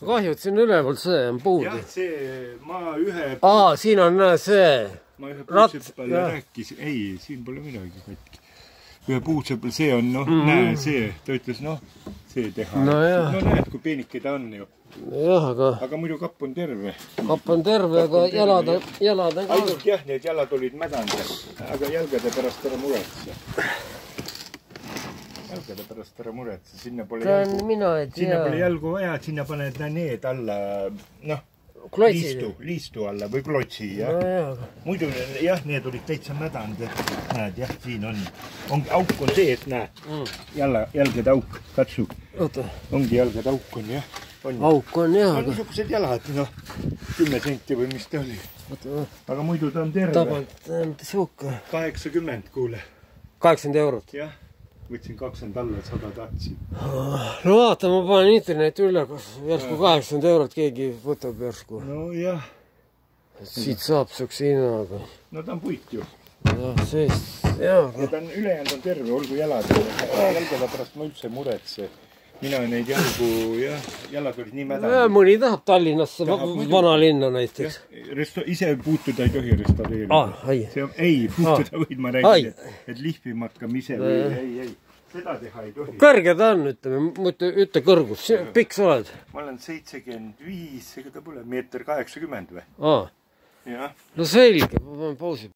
kahju, et siin üleval see on puud. jah, see ma ühe... siin on see. Ma ühe puutse peal rääkis. Ei, siin pole midagi katki. Ühe puutse peal see on, näe, see. Ta ütles, see teha. No näed, kui peenike ta on ju. Jah, aga muidu kapp on terve. Kapp on terve, aga jalad on ka. Ainult jah, need jalad olid mädanud. Aga jalgade pärast ära muretse. Jalgade pärast ära muretse. Sinna pole jalgu vaja, sinna paned need alla, liistu alla või klotsi, jah. Muidu, jah, need olid täitsa mädanud. Näed, jah, siin on. Auk on sees, näed. Jalgade auk, katsu. Ongi jalgade auk on, jah. Auk on, jah. Niisugused jalad, 10 senti või mis ta oli. Aga muidu ta on terve. Tabalt siuke. 80, kuule. 80 eurot. Jah, võtsin 20 alla, 100 tahtsin. No vaata, ma panen interneti üle, kas järsku 80 eurot keegi võtab järsku. No jah. Siit saab siukse hinnaga. No ta on puit ju. Jah, seest, jah. Ja ta on ülejäänud on terve, olgu jalad. Jalgade pärast ma üldse muretse. Mina neid jalgu, jah, jalad olid nii mädanud. Mõni tahab Tallinnasse, vana linna näiteks. Ise puutuda ei tohi restaureerida. Ei, puutuda võid ma räägida, et lihvima hakkame ise või ei. Seda teha ei tohi. Kõrge ta on, ütle kõrgus. Pikk sa oled? Ma olen 75, ega ta pole 1,80 või? No selge, ma panen pausi.